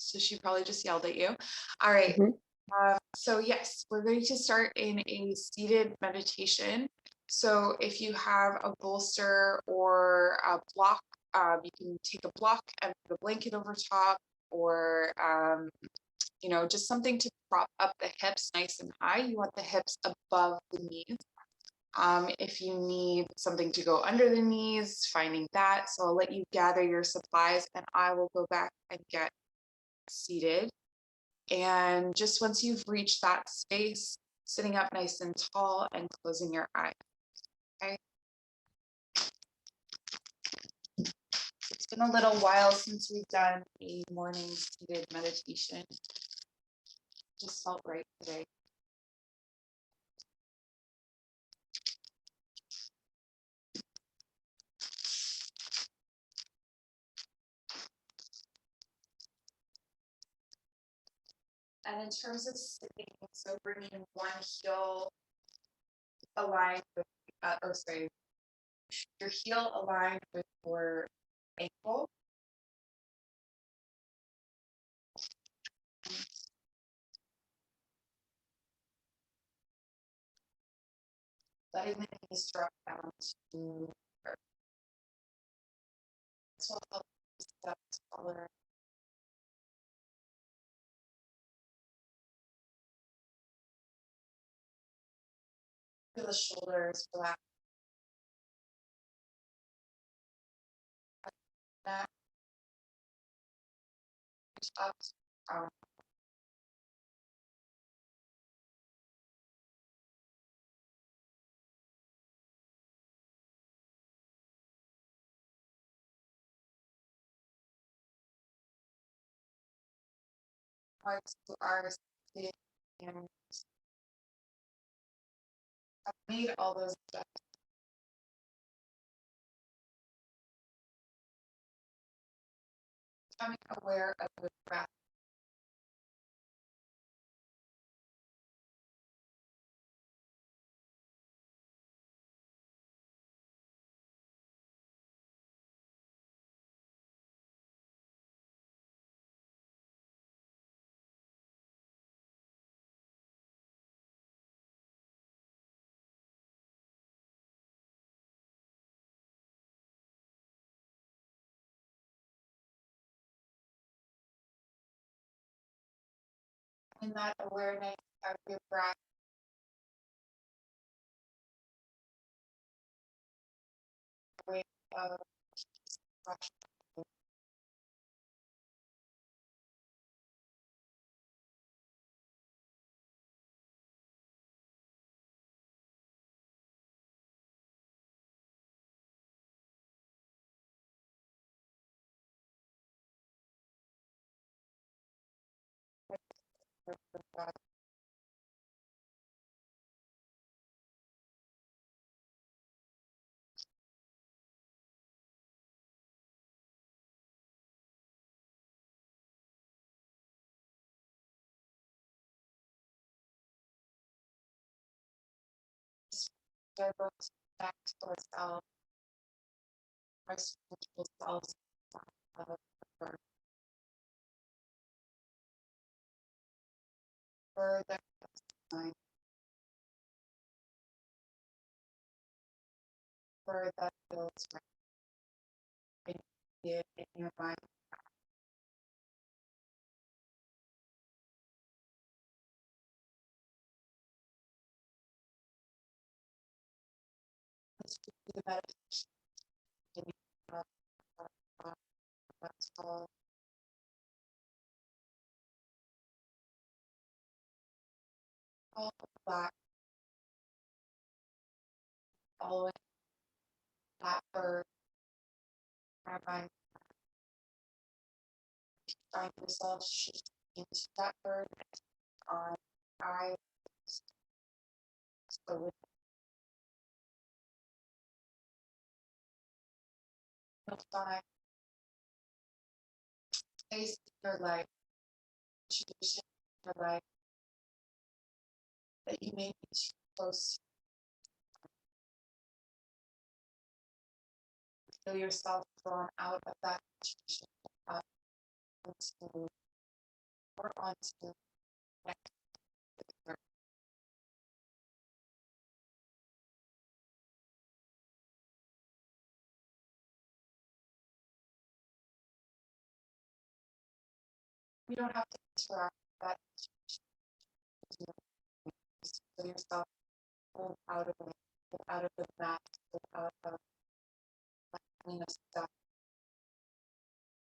So she probably just yelled at you. All right. Mhm. So yes, we're going to start in a seated meditation. So if you have a bolster or a block, you can take a block and put a blanket over top, or just something to prop up the hips nice and high. You want the hips above the knees. If you need something to go under the knees, finding that. So I'll let you gather your supplies and I will go back and get seated. And just once you've reached that space, sitting up nice and tall and closing your eyes. Okay. It's been a little while since we've done a morning seated meditation. Just felt right today. And in terms of sitting, so bringing one heel aligned with, your heel aligned with your ankle. Letting the knees drop down to earth. This will help you step taller. Feel the shoulders relax. Neck, up, down. Hearts to our sitting and have made all those steps. Becoming aware of the breath. In that awareness of your breath, way of brush. Diverse back to ourselves, our spiritual selves, further mind, further feels right in your mind. Let's do the meditation. That's all. All black, all that bird, our mind, find yourself shifting into that bird on eyes, so with no time, space in your life, situation in your life that you may be too close. Feel yourself drawn out of that situation, up into we're on to the next part. You don't have to interact with that. Just feel yourself pull out of it, pull out of the mat, pull out of the stuff.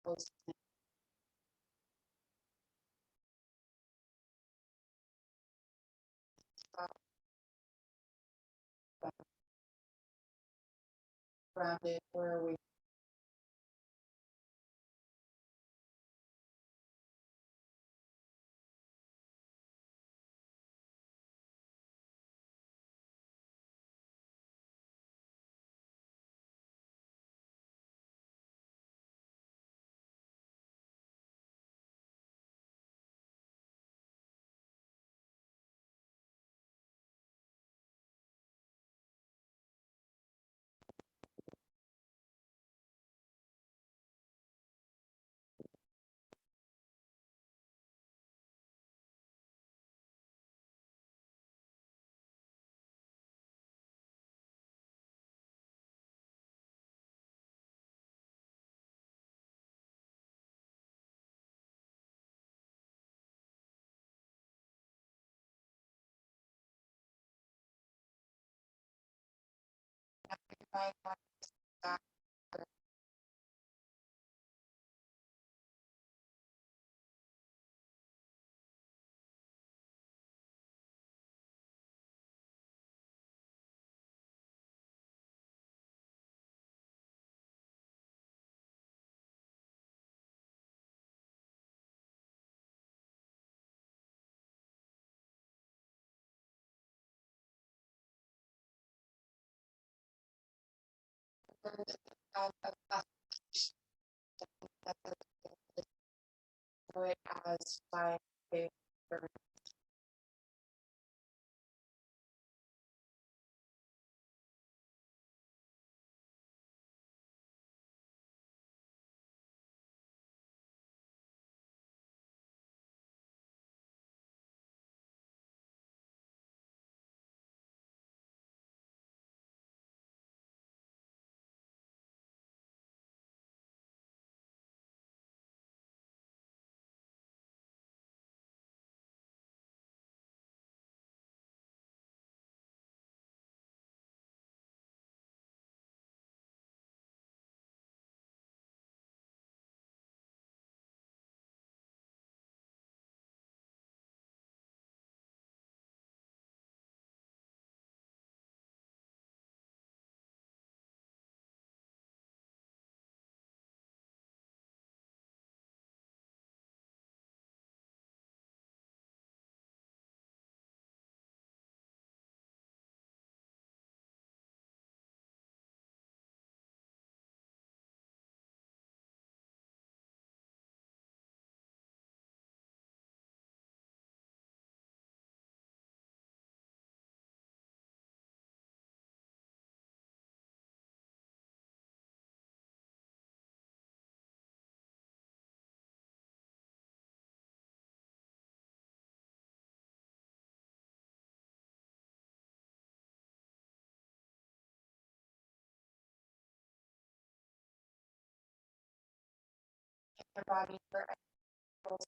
Close in, stop, grounded. Where are we? Right, back. It as my favorite. Your body for with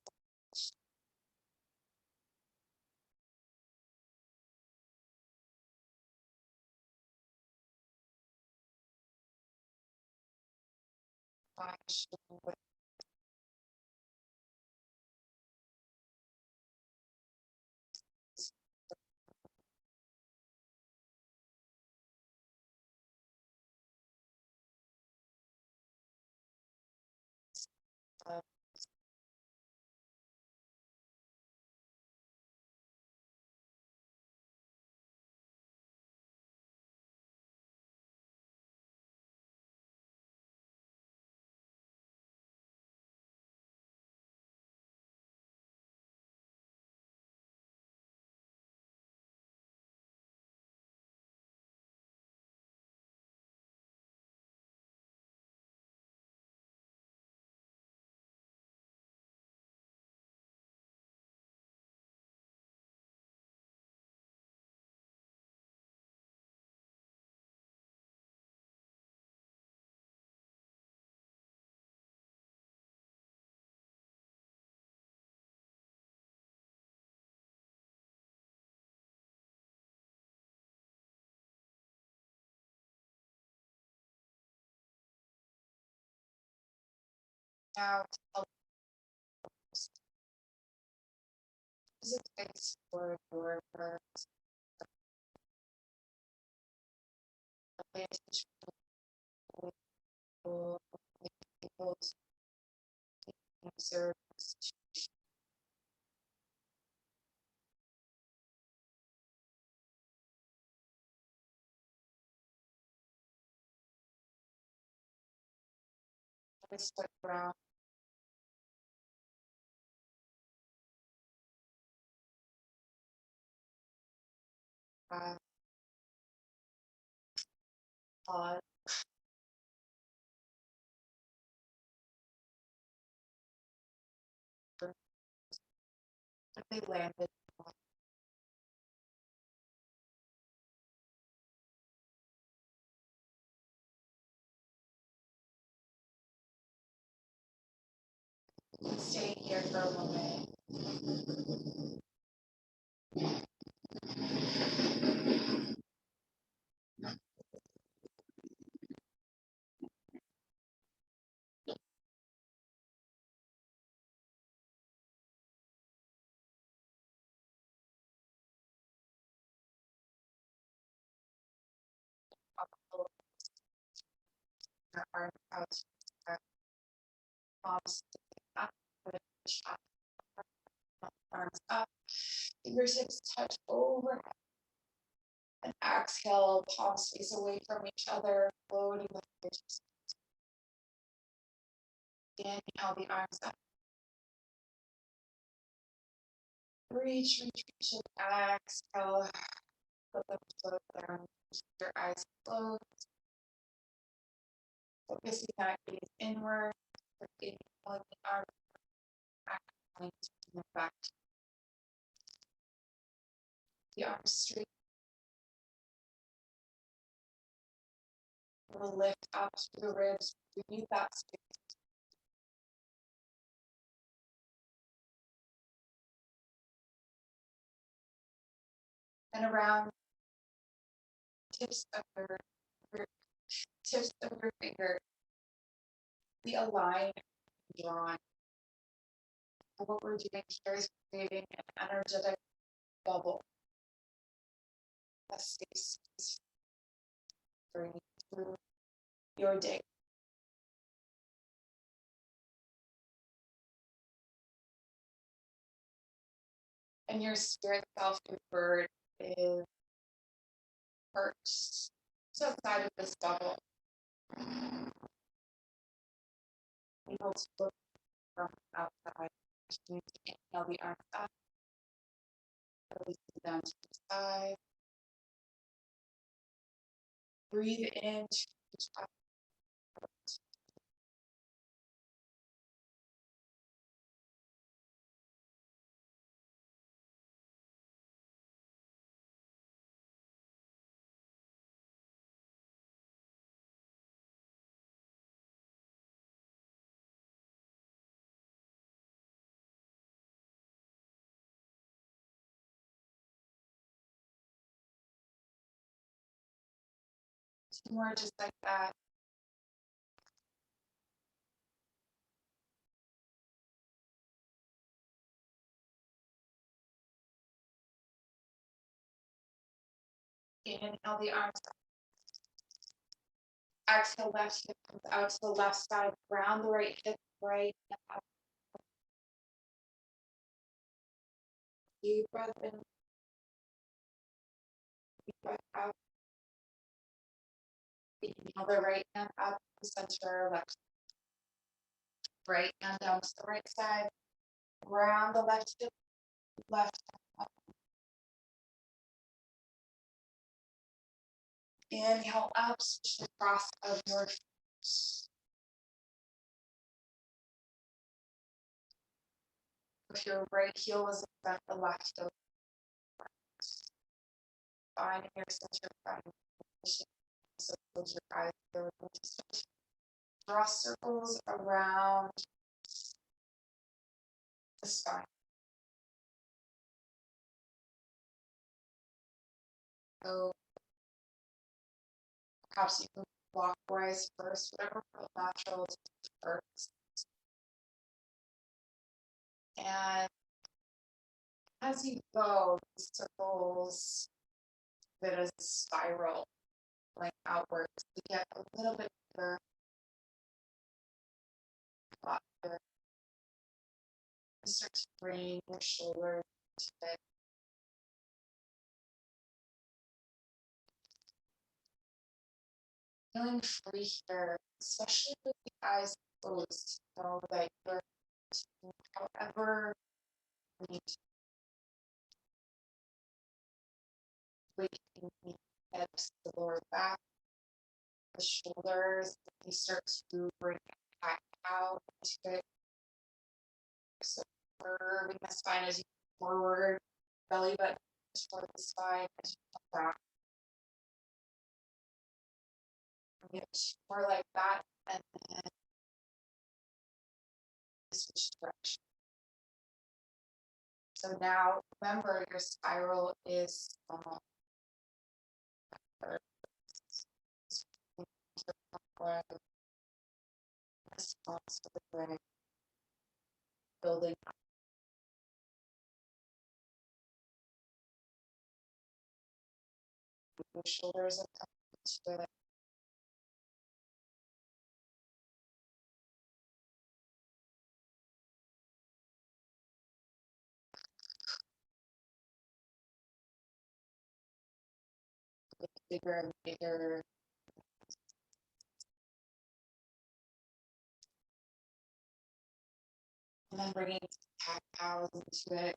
uh, Now, this is a space for your service. Let's start around. Pause. They landed. Stay here for a moment. Your arm out. Palms up. Arms up. Fingertips touch over. And exhale, palms face away from each other, floating the fingertips. Inhale the arms up. Reach, and exhale. Let them float down. Keep your eyes closed. Focusing that gaze inward. Inhaling the arms back, back. The arms straight. We'll lift up through the ribs. We need that space. And around tips of your finger, the align and drawn. And what we're doing here is creating an energetic bubble that stays through your day. And your spirit self, your bird, is perched outside of this bubble. Able to look from outside. Inhale the arms up. Release them down to the side. Breathe in. Two more just like that. Inhale the arms up. Exhale, left hip comes out to the left side. Round the right hip, right. Deep breath in. Deep breath out. Inhale the right hand up to the center, left. Right hand down to the right side. Round the left hip, left hand up. Inhale up, switch the cross of your feet. If your right heel is in front, the left over. Finding your center, finding position. So close your eyes. Draw circles around the spine. So perhaps you can clockwise first, whatever feels natural to first. And as you go, the circles that is a spiral going outwards to get a little bit bigger. You start to bring your shoulders to it. Feeling free here, especially with the eyes closed, to know that you're however you need to weighting the hips, the lower back, the shoulders. You start to bring back out into it. So curving the spine as you move forward, belly button toward the spine as you come back. Get more like that, and then switch direction. So now remember your spiral is building up. Your shoulders are coming to it. Bigger and bigger. And then bringing cat cows into it.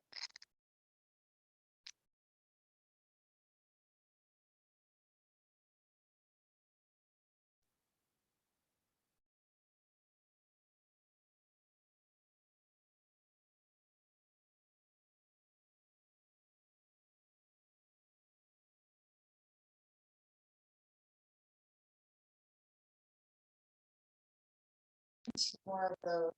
More of those.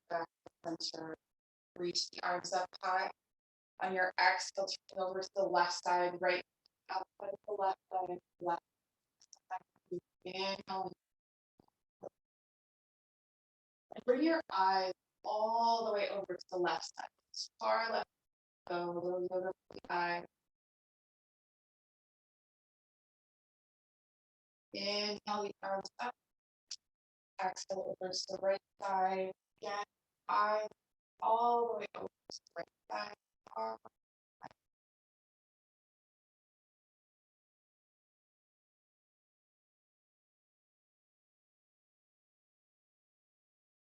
Back to the center. Reach the arms up high. On your exhale, turn over to the left side, right outside of the left side, left side. Inhale. And bring your eyes all the way over to the left side. As far left, go a little yoga for the eye. Inhale the arms up. Exhale over to the right side. Again, eyes all the way over to the right side. Arm.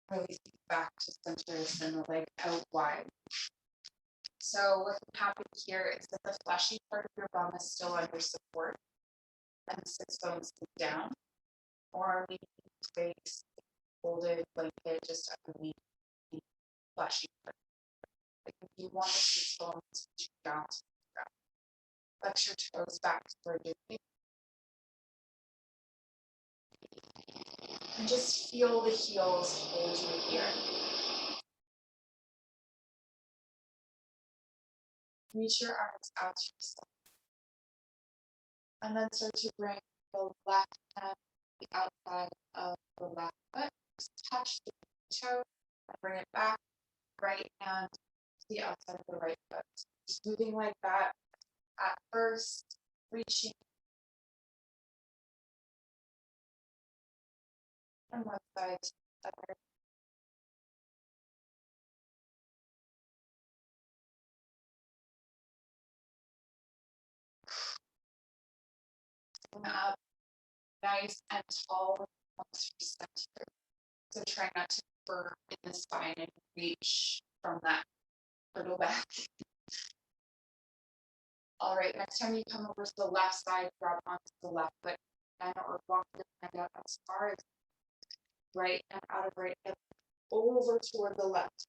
Releasing back to center, send the leg out wide. So what can happen here is that the fleshy part of your bum is still under support and the sits bones down, or maybe face folded blanket just underneath the fleshy part. Like if you want the sits bones to down to the ground, flex your toes back toward your feet. And just feel the heels hold you here. Reach your arms out to yourself. And then start to bring the left hand to the outside of the left foot. Just touch the toe and bring it back. Right hand to the outside of the right foot. Just moving like that at first, reaching from one side to the other. Come up nice and tall once you center. So try not to burn in the spine and reach from that little back. All right, next time you come over to the left side, grab onto the left foot and or walk your hand out as far as right and out of right hip over toward the left.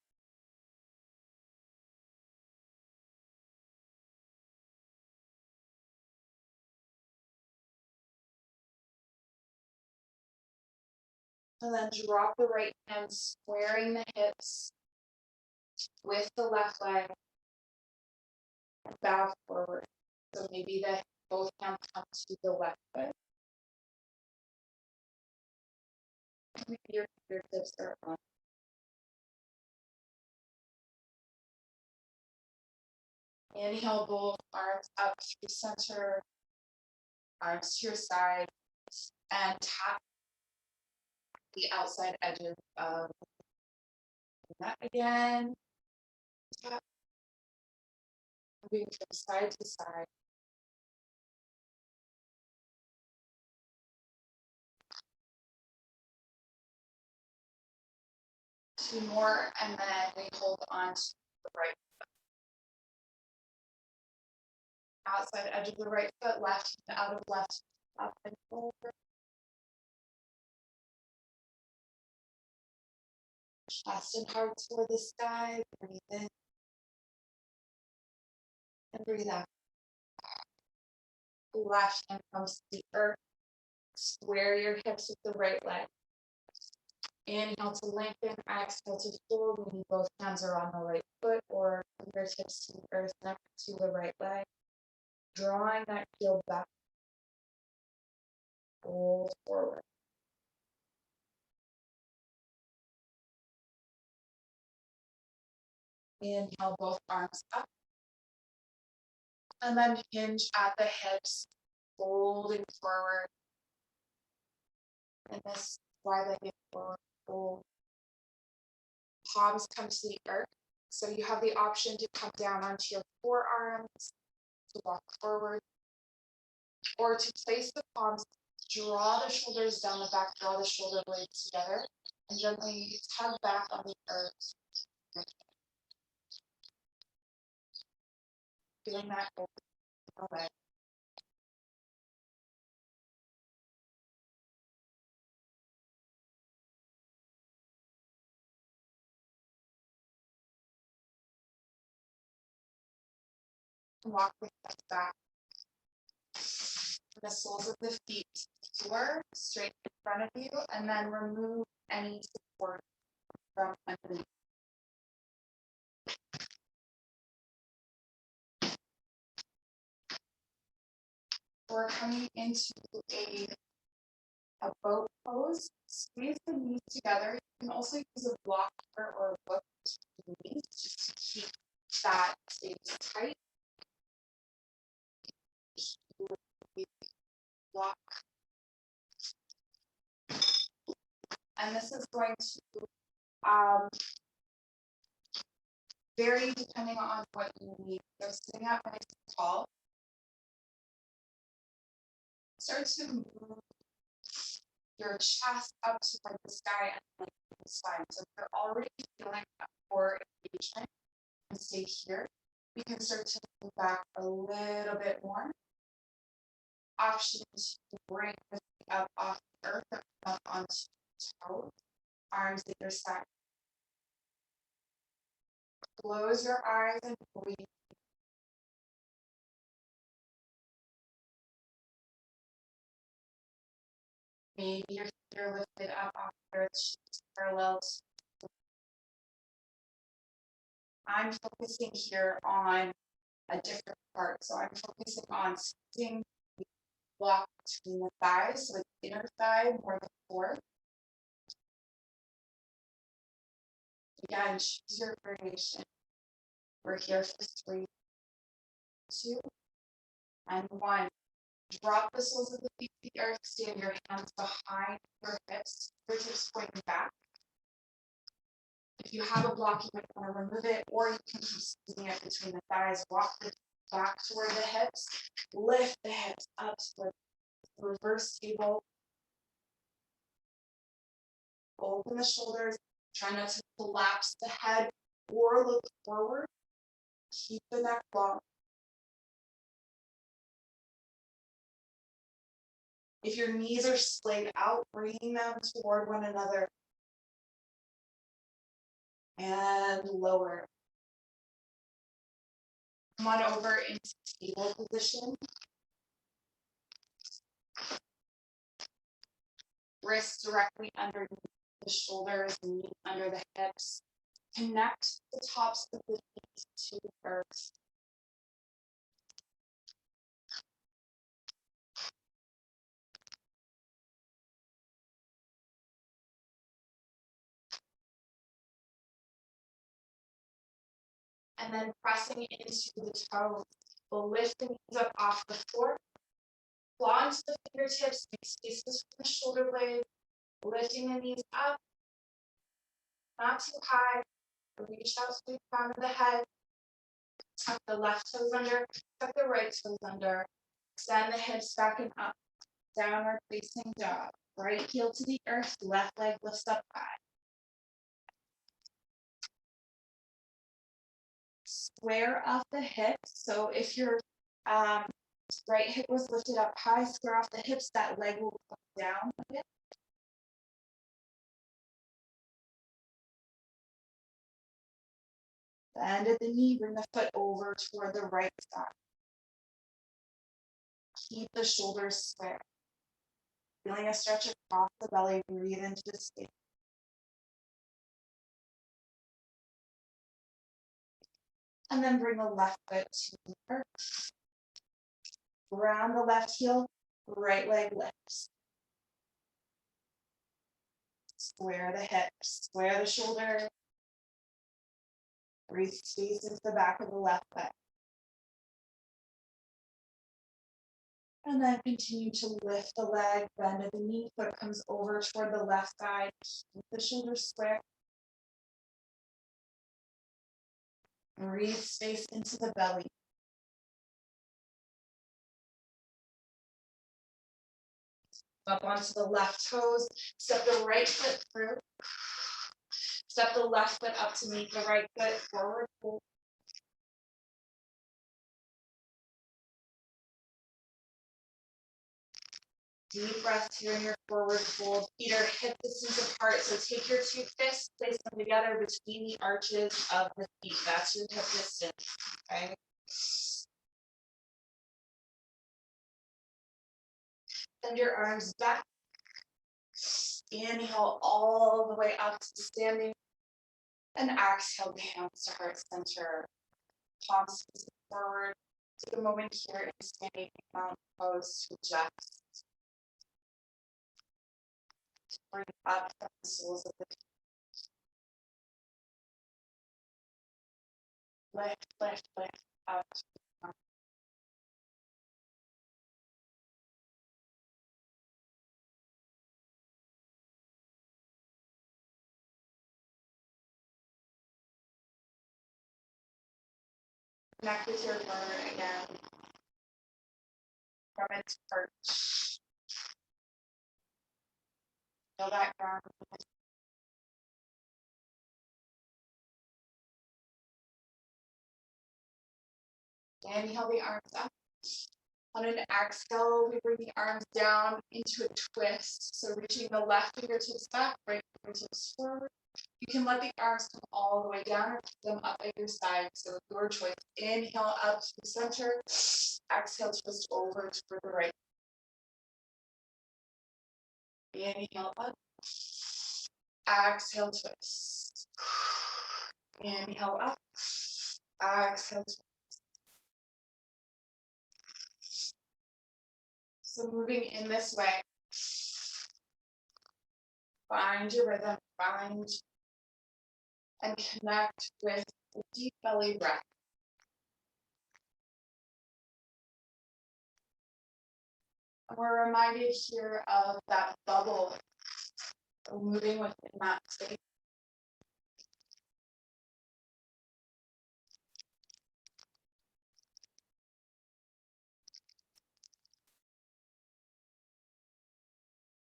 And then drop the right hand, squaring the hips with the left leg. Bow forward. So maybe both hands come to the left foot. maybe your fingertips are on. Inhale, both arms up through center, arms to your side, and tap the outside edges of the mat again. Tap, moving from side to side. Two more, and then we hold on to the right outside edge of the right foot, left out of left, up and forward. Chest and heart toward the sky. Breathe in and breathe out. Left hand comes to the earth. Square your hips with the right leg. Inhale to lengthen, exhale to fold, meaning both hands are on the right foot or fingertips to the earth, neck to the right leg. Drawing that heel back, fold forward. Inhale, both arms up. And then hinge at the hips, folding forward. And this wide-legged forward fold. Palms come to the earth. So you have the option to come down onto your forearms, to walk forward, or to place the palms, draw the shoulders down the back, draw the shoulder blades together, and gently tug back on the earth. Feeling that open away. Walk the hips back. The soles of the feet to the floor, straight in front of you, and then remove any support from underneath. We're coming into a boat pose. Squeeze the knees together. You can also use a blocker or a book to the knees just to keep that space tight. Block. And this is going to vary depending on what you need. So sitting up nice and tall. Start to move your chest up toward the sky and the spine. So if you're already feeling a core engagement, and stay here. We can start to move back a little bit more. Option to bring the feet up off the earth, up onto toes, arms at your side. Close your eyes and breathe. Maybe your feet are lifted up off the earth, shapes parallel. I'm focusing here on a different part. So I'm focusing on sitting the block between the thighs, so the inner thigh more than core. Again, choose your variation. We're here for 3, 2, and 1. Drop the soles of the feet to the earth. Stand your hands behind your hips, fingertips pointing back. If you have a block, you might want to remove it, or you can keep squeezing it between the thighs. Walk the back toward the hips. Lift the hips up toward the reverse table. Open the shoulders. Try not to collapse the head or look forward. Keep the neck long. If your knees are splayed out, bring them toward one another. And lower. Come on over into table position. Wrists directly underneath the shoulders, knees under the hips. Connect the tops of the feet to the earth. and then pressing into the toes. We'll lift the knees up off the floor, claw into the fingertips, make spaces from the shoulder blades, lifting the knees up, not too high, reach out to the crown of the head, tuck the left toes under, tuck the right toes under, extend the hips back and up, downward facing dog, right heel to the earth, left leg lifts up high. Square off the hips, so if your right hip was lifted up high, square off the hips, that leg will come down a bit. Bend at the knee, bring the foot over toward the right side. Keep the shoulders square. Feeling a stretch across the belly, breathe into the space. And then bring the left foot to the earth. Round the left heel, right leg lifts. Square the hips, square the shoulders. Breathe space into the back of the left leg. And then continue to lift the leg, bend at the knee, foot comes over toward the left side, keep the shoulders square. Breathe space into the belly. Up onto the left toes, step the right foot through. Step the left foot up to meet the right foot, forward fold. Deep breath here in your forward fold. Feet are hip distance apart, so take your two fists, place them together between the arches of the feet. That's your hip distance, okay? Send your arms back. Inhale all the way up to standing. And exhale the hands to heart center. Palms facing forward. Take a moment here in standing mountain pose to adjust. Bring up from the soles of the feet. Lift, lift, lift up. Connect with your bird again. From its perch. Feel that ground. Inhale the arms up. On an exhale, we bring the arms down into a twist. So reaching the left fingertips back, right fingertips forward. You can let the arms come all the way down or keep them up at your side. So your choice. Inhale up to the center. Exhale, twist over toward the right. Inhale up. Exhale, twist. Inhale up. Exhale, twist. So moving in this way, find your rhythm, find and connect with the deep belly breath. And we're reminded here of that bubble, moving within that space.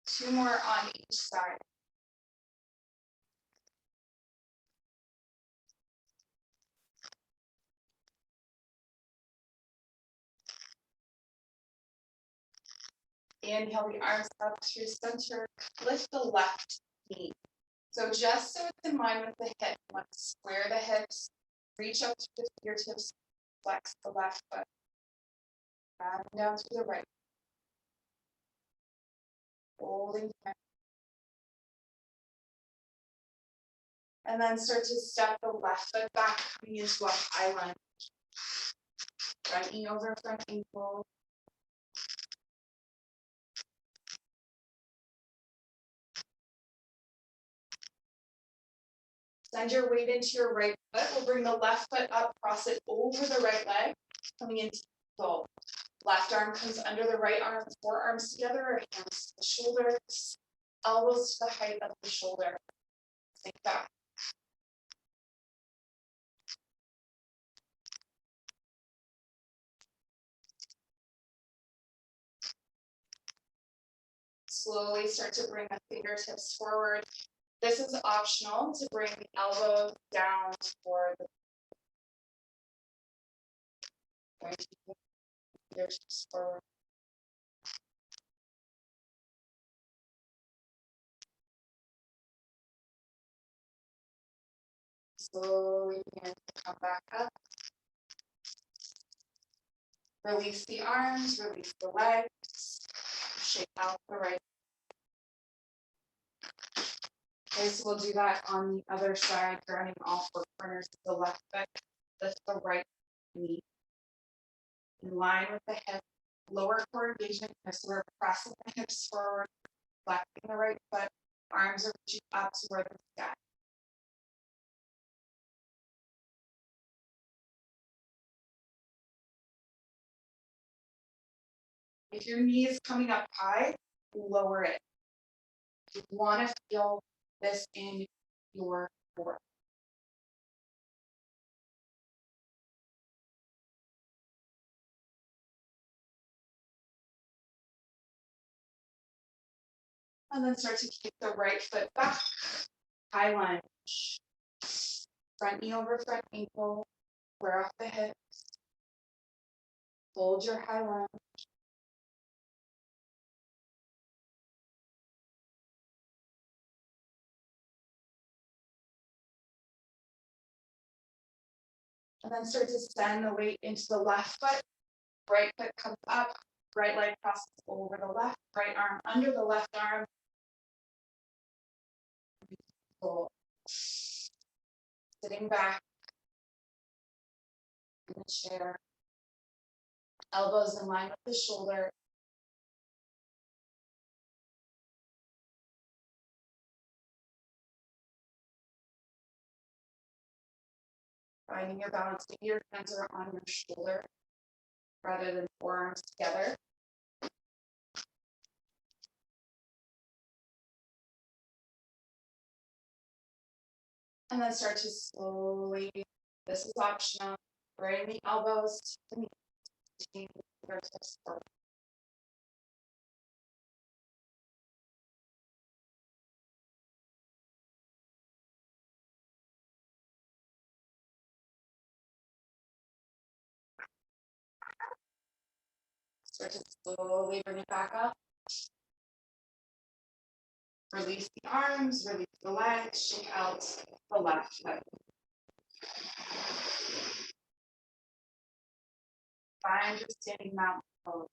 Two more on each side. Inhale the arms up to center, lift the left knee. So just so it's in line with the hip, you want to square the hips, reach up to the fingertips, flex the left foot, round down to the right. Holding here. And then start to step the left foot back, coming into a high lunge. Front knee over front ankle. Send your weight into your right foot. We'll bring the left foot up, cross it over the right leg, coming into fold. Left arm comes under the right arm, forearms together, hands to the shoulders, elbows to the height of the shoulder. Sink back. Slowly start to bring the fingertips forward. This is optional to bring the elbows down toward the fingertips forward. Slowly begin to come back up. Release the arms, release the legs. Shake out the right. Okay, so we'll do that on the other side, grounding all four corners of the left foot. Lift the right knee. In line with the hip, lower core engagement, so we're pressing the hips forward, flexing the right foot, arms are reaching up toward the sky. If your knee is coming up high, lower it. You want to feel this in your core. And then start to keep the right foot back. High lunge. Front knee over front ankle. Square off the hips. Hold your high lunge. And then start to send the weight into the left foot. Right foot comes up. Right leg crosses over the left. Right arm under the left arm. Pull. Sitting back in the chair. Elbows in line with the shoulder. Finding your balance. Maybe your hands are on your shoulder rather than forearms together. And then start to slowly, this is optional, bring the elbows to the knees. Take the fingertips forward. Start to slowly bring it back up. Release the arms, release the legs, shake out the left foot. Find your standing mountain pose.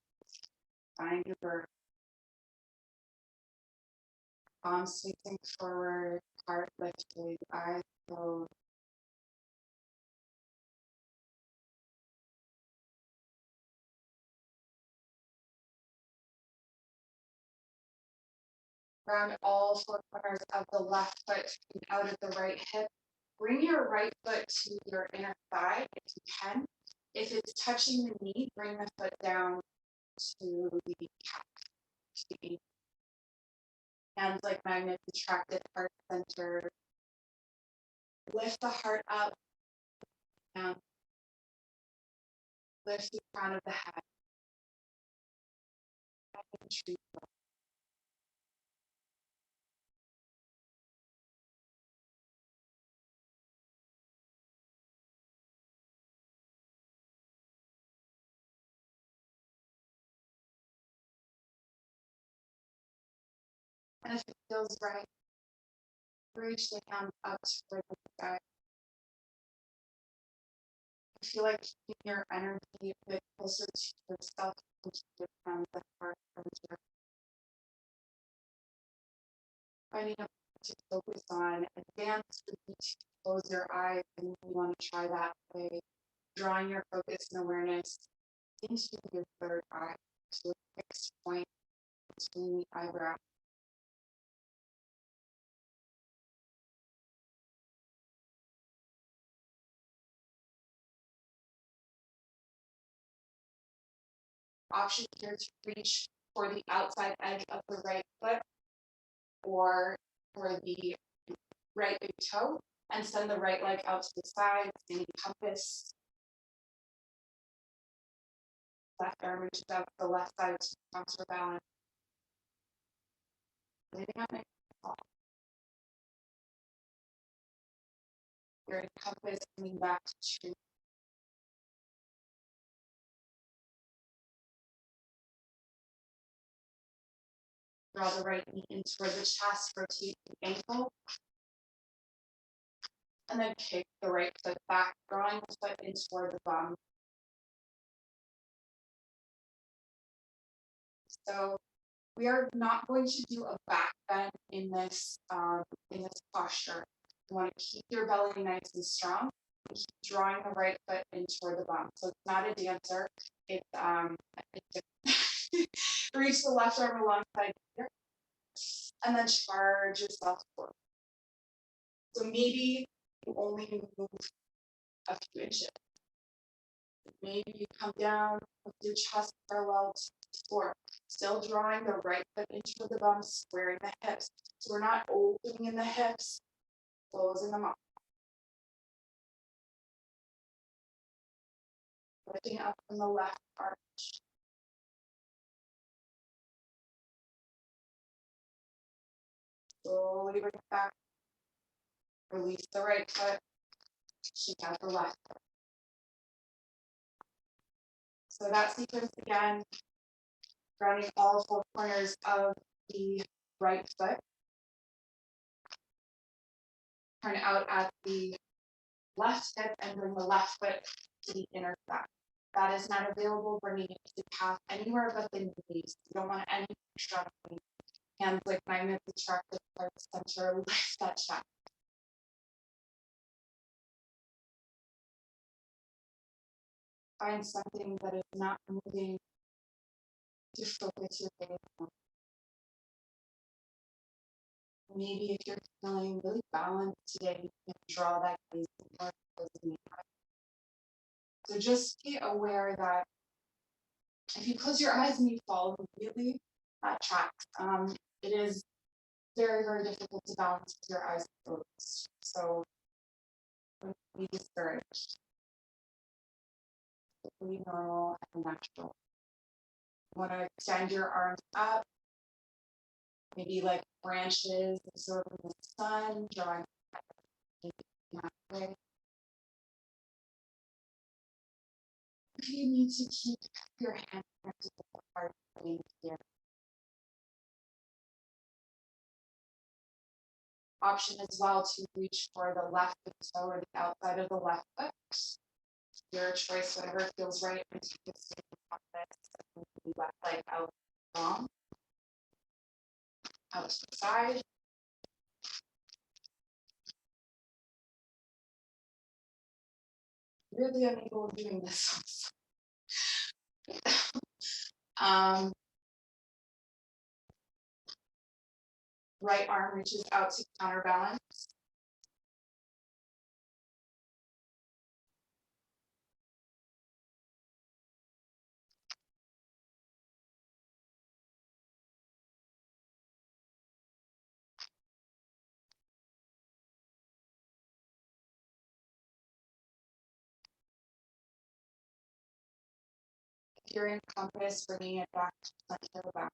Find your bird. Palms sweeping forward, heart lifted, eyes closed. Round all four corners of the left foot out of the right hip. Bring your right foot to your inner thigh if you can. If it's touching the knee, bring the foot down to the calf. Hands like magnets attracted, heart center. Lift the heart up. Down. Lift the crown of the head. And if it feels right, reach the hand up toward the sky. I feel like keeping your energy a bit closer to yourself and to the hands that are center. Finding a point to focus on. Advance would be to close your eyes, and you want to try that way. Drawing your focus and awareness into your third eye, to a fixed point between the eyebrow. option here to reach for the outside edge of the right foot or for the right big toe and send the right leg out to the side, same compass. Left arm reaches out to the left side to counterbalance. Your compass coming back to true. Draw the right knee in toward the chest, rotate the ankle. And then kick the right foot back, drawing the foot in toward the bum. So we are not going to do a back bend in this posture. You want to keep your belly nice and strong. And keep drawing the right foot in toward the bum. So it's not a dancer. It's reach the left arm alongside here, and then charge yourself forward. So maybe you only move a few inches. Maybe you come down with your chest parallel to the floor, still drawing the right foot into the bum, squaring the hips. So we're not opening in the hips, closing them up. Lifting up from the left arch. Slowly bring it back. Release the right foot. Shake out the left foot. So that sequence again, grounding all four corners of the right foot. Turn out at the left hip and bring the left foot to the inner thigh. That is not available, bringing it to the calf anywhere but the knees. You don't want any extra hands like magnets attract the heart center, lift that chest. Find something that is not moving to focus your gaze on. Maybe if you're feeling really balanced today, you can draw that gaze more closely. So just be aware that if you close your eyes and you fall immediately, that tracks. It is very, very difficult to balance with your eyes closed. So don't be discouraged. Be normal and natural. You want to extend your arms up, maybe like branches absorbing the sun, drawing halfway. If you need to keep your hand connected to the heart here. Option as well to reach for the left toe or the outside of the left foot. Your choice, whatever feels right, and take a step on this. The left leg out long, out to the side. Really unable of doing this. Right arm reaches out to counterbalance. If you're in compass, bringing it back to the center of the back.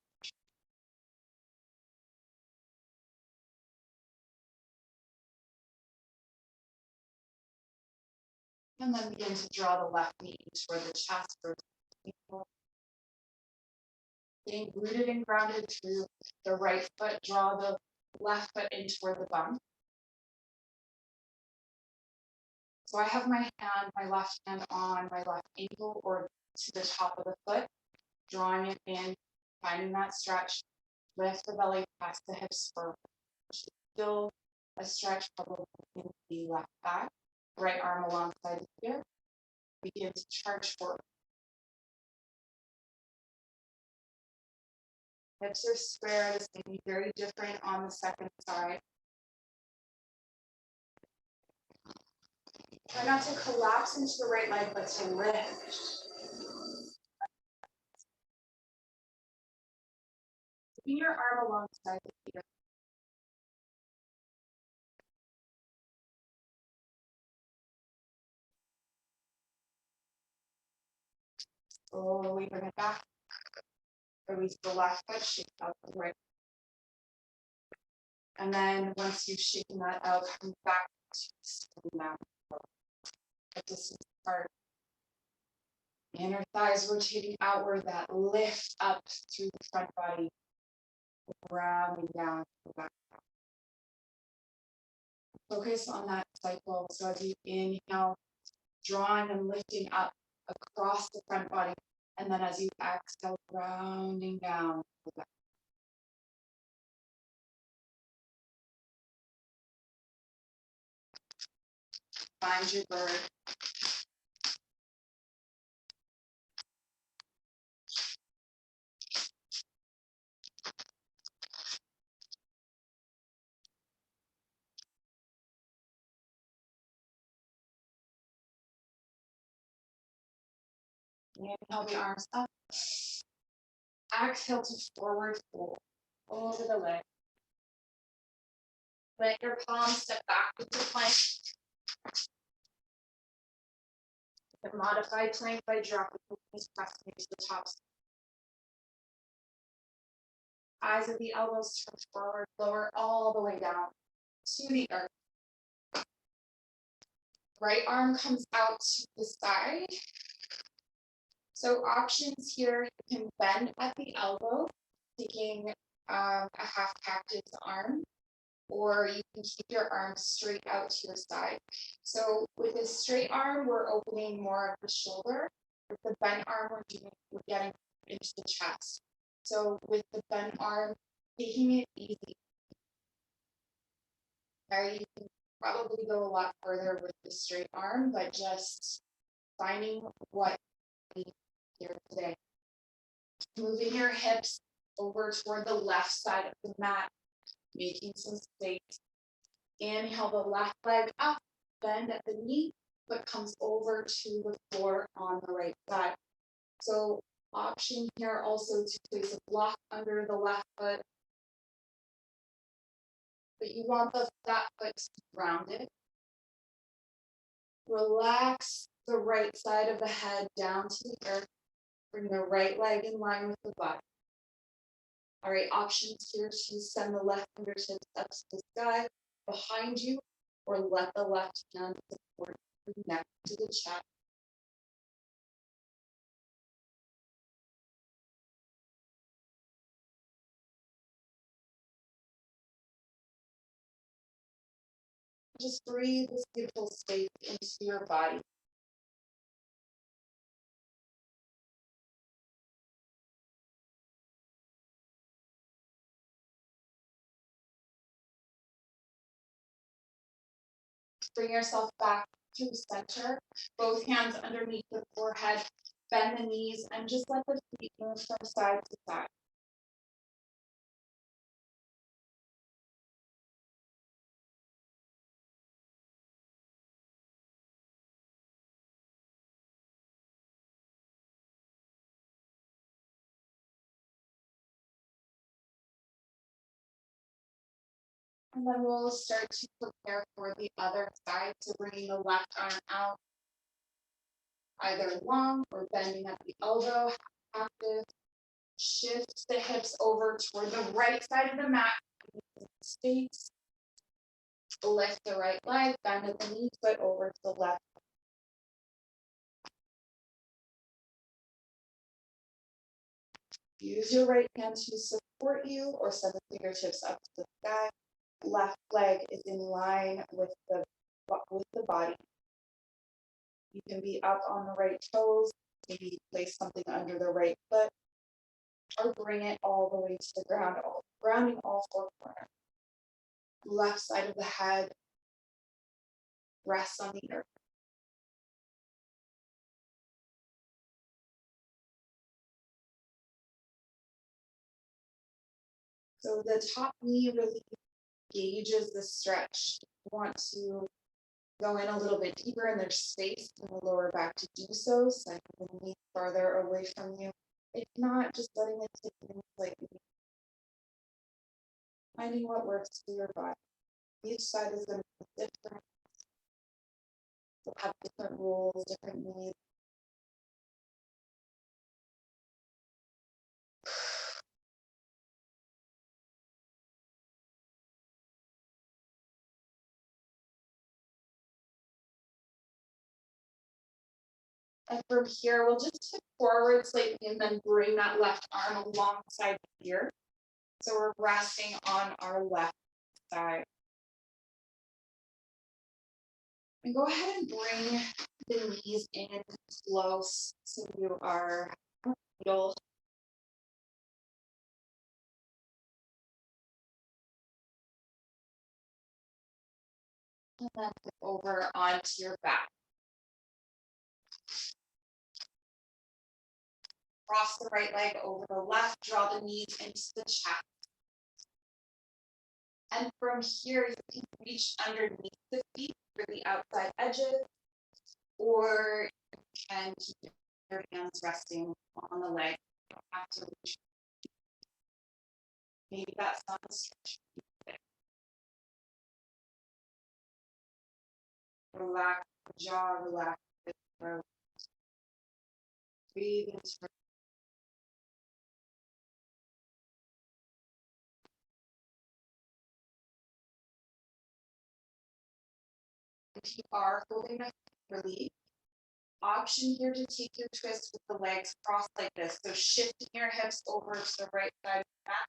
And then begin to draw the left knee toward the chest. Being rooted and grounded through the right foot, draw the left foot in toward the bum. So I have my left hand on my left ankle or to the top of the foot, drawing it in, finding that stretch, lift the belly past the hips forward. Still a stretch probably in the left back, right arm alongside here. Begin to charge forward. Hips are square. This may be very different on the second side. Try not to collapse into the right leg, but to lift. Bring your arm alongside the ear. Slowly bring it back. Release the left foot, shake out the right. And then once you've shaken that out, come back to sitting down. A distance apart. Inner thighs rotating outward, that lift up through the front body, rounding down to the back. Focus on that cycle. So as you inhale, drawing and lifting up across the front body. And then as you exhale, rounding down to the back. Find your bird. Inhale the arms up. Exhale to forward fold over the leg. Let your palms step back with the plank. The modified plank by dropping the knees, pressing into the tops. Eyes of the elbows turn forward, lower all the way down to the earth. Right arm comes out to the side. So options here, you can bend at the elbow, taking a half cactus arm, or you can keep your arms straight out to your side. So with a straight arm, we're opening more of the shoulder. With the bent arm, we're getting into the chest. So with the bent arm, taking it easy. You can probably go a lot further with the straight arm, but just finding what you need here today. Moving your hips over toward the left side of the mat, making some space. Inhale the left leg up, bend at the knee, but comes over to the floor on the right side. So option here also to place a block under the left foot, but you want that foot to be grounded. Relax the right side of the head down to the earth. Bring the right leg in line with the body. All right, options here to send the left fingertips up to the sky behind you, or let the left hand support your neck to the chest. Just breathe this beautiful space into your body. Bring yourself back to center, both hands underneath the forehead, bend the knees, and just let the feet move from side to side. And then we'll start to prepare for the other side. So bringing the left arm out, either long or bending at the elbow, active. Shift the hips over toward the right side of the mat. Space. Lift the right leg, bend at the knee, foot over to the left. Use your right hand to support you or send the fingertips up to the sky. Left leg is in line with the body. You can be up on the right toes, maybe place something under the right foot, or bring it all the way to the ground, grounding all four corners. Left side of the head rests on the earth. So the top knee really gauges the stretch. You want to go in a little bit deeper and there's space in the lower back to do so, sending the knee farther away from you. If not, just letting it take in slightly. Finding what works for your body. Each side is going to be different. Will have different rules, different needs. And from here, we'll just tip forward slightly and then bring that left arm alongside here. So we're resting on our left side. And go ahead and bring the knees in close to our middle. And then flip over onto your back. Cross the right leg over the left, draw the knees into the chest. And from here, you can reach underneath the feet for the outside edges, or you can keep your hands resting on the leg. You don't have to reach. Maybe that's not a stretch. Relax the jaw, relax the throat. Breathe into. If you are holding a relief, option here to take your twist with the legs crossed like this. So shifting your hips over to the right side of the mat.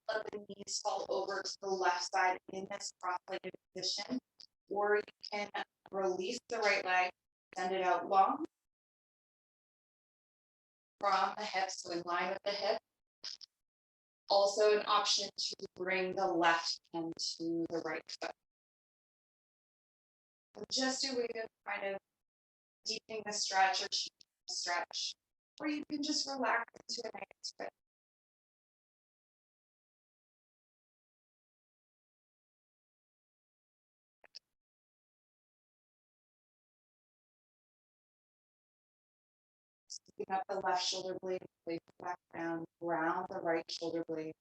Let the knees fall over to the left side in this cross-legged position. Or you can release the right leg, send it out long from the hips, so in line with the hip. Also an option to bring the left hand to the right foot. So just a way of kind of deepening the stretch or cheapening the stretch. Or you can just relax into a nice fit. Scooping up the left shoulder blade, place it back down, round the right shoulder blade.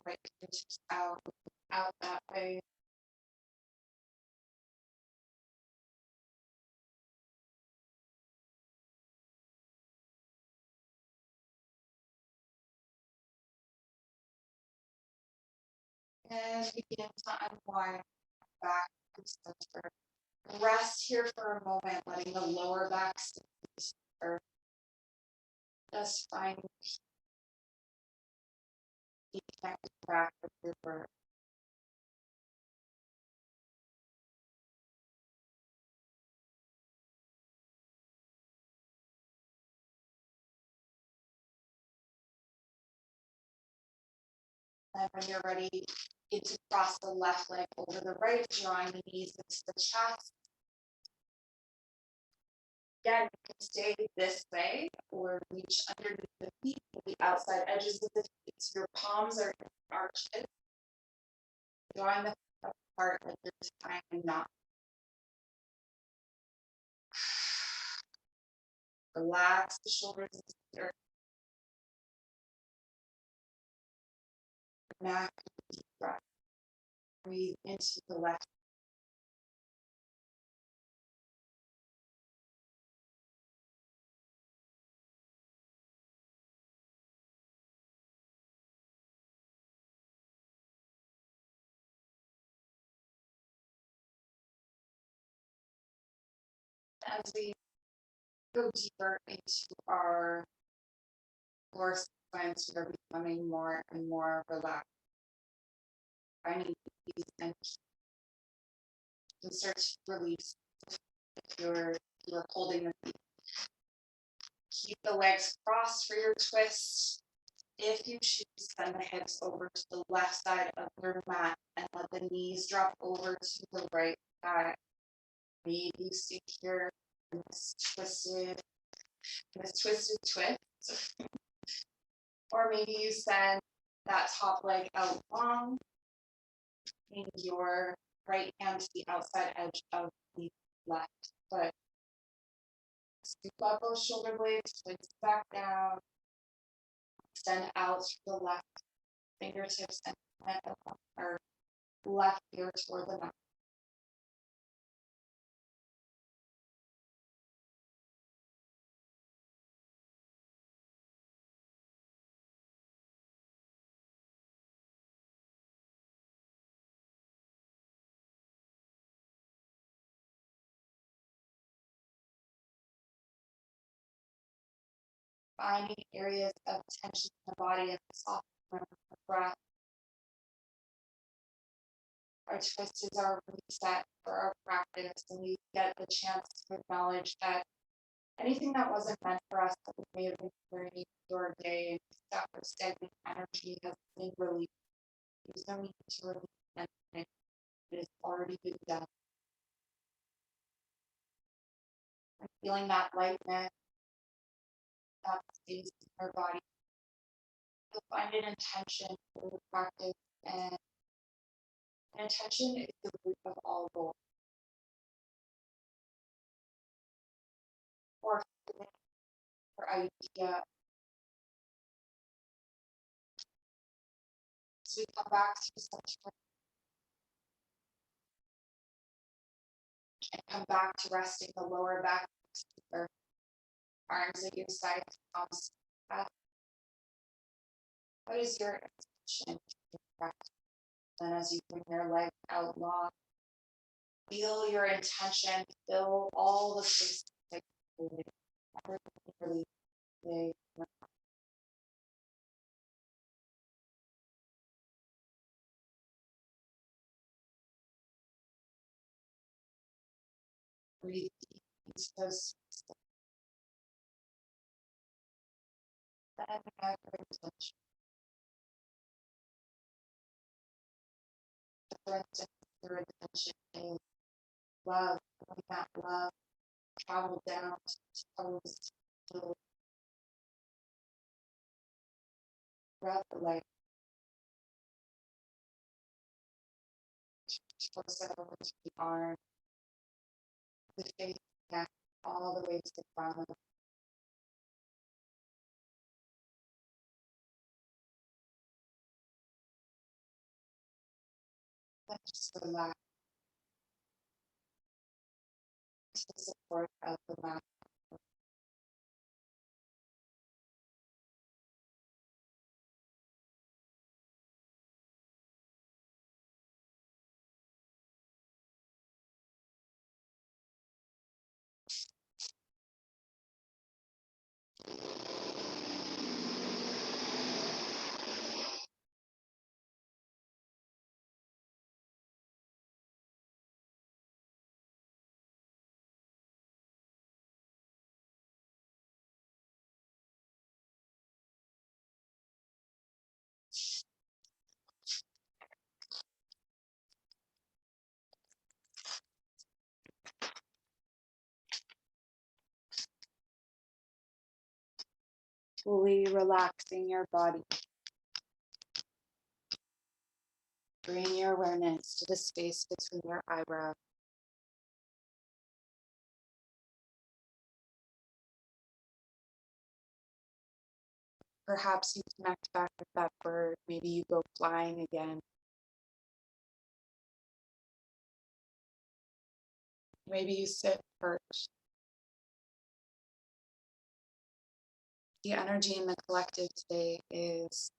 Right fingertips out that way. And begin to unwind back to center. Rest here for a moment, letting the lower back center. Just find the connected back with your birth. And when you're ready, begin to cross the left leg over the right, drawing the knees into the chest. Again, you can stay this way or reach underneath the feet, the outside edges of the feet. So your palms are arches, drawing the feet apart like you're tying a knot. Relax the shoulders into the earth. Neck, deep breath. Breathe into the left. As we go deeper into our core sequence, we're becoming more and more relaxed. Finding ease and you can start to release if you're holding the feet. Keep the legs crossed for your twist. If you choose, send the hips over to the left side of your mat and let the knees drop over to the right side. Maybe you stay here in this twisted twist. Or maybe you send that top leg out long and your right hand to the outside edge of the left foot. Scoop up those shoulder blades, twist back down, extend out through the left fingertips and or left ear toward the mouth. Finding areas of tension in the body and softening the breath. Our twist is our reset for our practice, and we get the chance to acknowledge that anything that wasn't meant for us that we may have been carrying through our day and stuff or stagnant energy has been released. There's no need to release anything. It has already been done. And feeling that lightness, that space in our body. You'll find an intention for the practice, and an intention is the root of all goals. Or feeling or idea. So we come back to center and come back to resting the lower back, arms at your side, palms back. What is your intention? And as you bring your leg out long, feel your intention, fill all the space that you created. Everything really big. Breathe deep into those spaces. Then have your intention. For instance, your intention is love, letting that love travel down to the toes, to throughout the leg, torso over to the arm, the face, neck, all the way to the crown. Then just relax to the support of the mat. Fully relaxing your body. Bring your awareness to the space between your eyebrows. Perhaps you connect back with that bird. Maybe you go flying again. Maybe you sit perched. The energy in the collective today is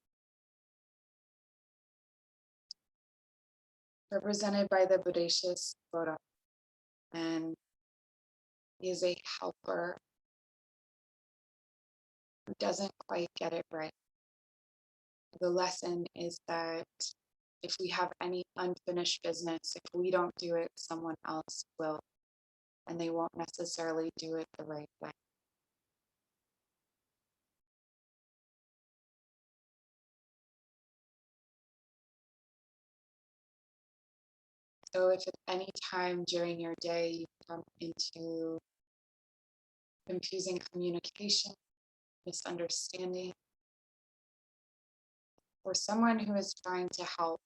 represented by the Bodacious Bodach, and he is a helper who doesn't quite get it right. The lesson is that if we have any unfinished business, if we don't do it, someone else will, and they won't necessarily do it the right way. So if at any time during your day you come into confusing communication, misunderstanding, or someone who is trying to help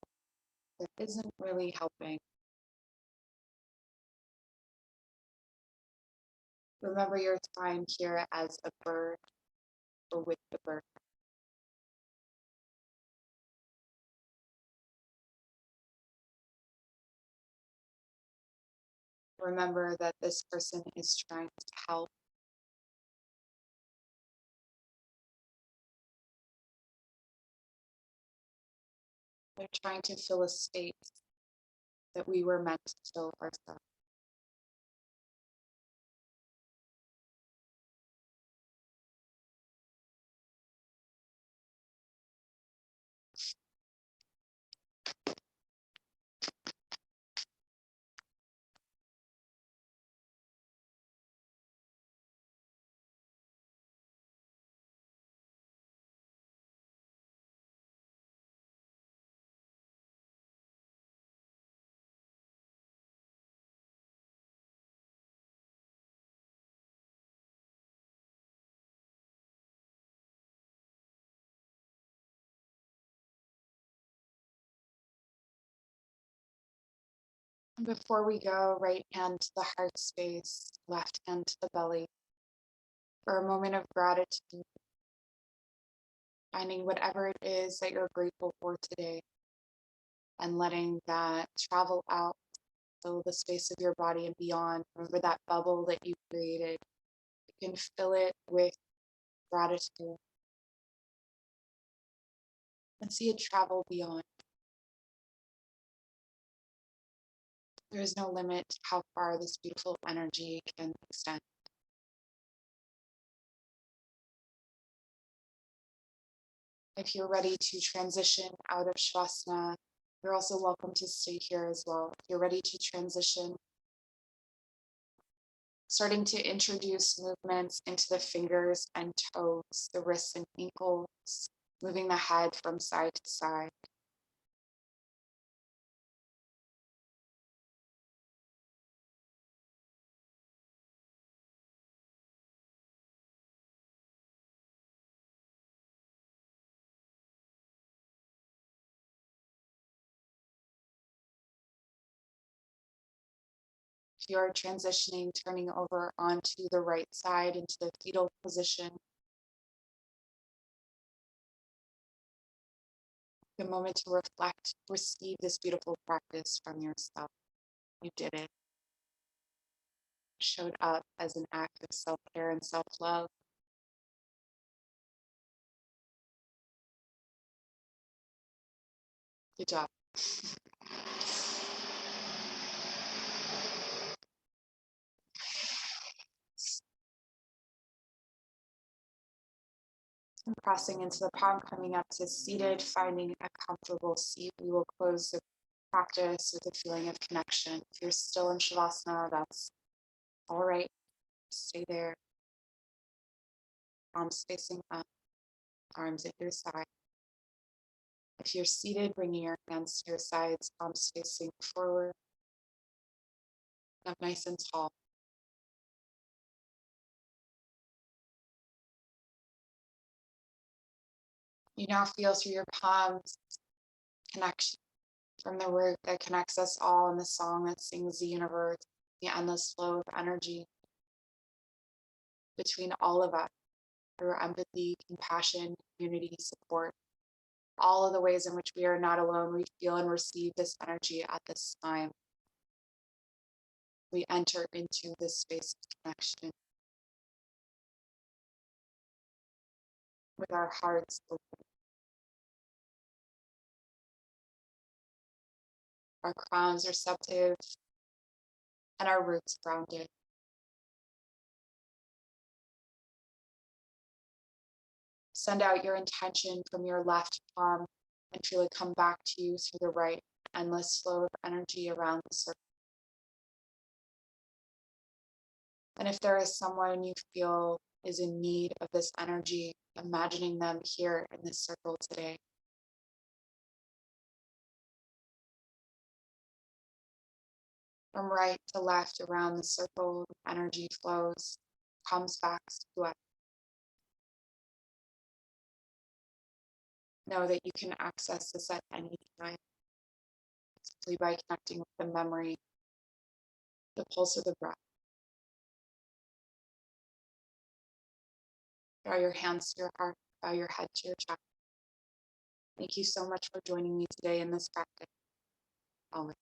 that isn't really helping, Remember your time here as a bird or with the bird. Remember that this person is trying to help. They're trying to fill a space that we were meant to fill ourselves. And before we go, right hand to the heart space, left hand to the belly, for a moment of gratitude, finding whatever it is that you're grateful for today and letting that travel out, fill the space of your body and beyond. Remember that bubble that you created. You can fill it with gratitude and see it travel beyond. There is no limit to how far this beautiful energy can extend. If you're ready to transition out of Shavasana, you're also welcome to stay here as well. If you're ready to transition, starting to introduce movements into the fingers and toes, the wrists and ankles, moving the head from side to side. If you're transitioning, turning over onto the right side into the fetal position, a moment to reflect, receive this beautiful practice from yourself. You did it. Showed up as an act of self-care and self-love. Good job. And crossing into the palm, coming up to seated, finding a comfortable seat. We will close the practice with a feeling of connection. If you're still in Shavasana, that's all right. Stay there. Palms facing up, arms at your side. If you're seated, bringing your hands to your sides, palms facing forward. Up nice and tall. You now feel through your palms connection from the root that connects us all in the song that sings the universe, the endless flow of energy between all of us through empathy, compassion, unity, support. All of the ways in which we are not alone, we feel and receive this energy at this time. We enter into this space of connection with our hearts open, our crowns receptive, and our roots grounded. Send out your intention from your left palm and feel it come back to you through the right, endless flow of energy around the circle. And if there is someone you feel is in need of this energy, imagining them here in this circle today. From right to left around the circle, energy flows, comes back to us. Know that you can access this at any time, simply by connecting with the memory, the pulse of the breath. Draw your hands to your heart, bow your head to your chest. Thank you so much for joining me today in this practice. Always.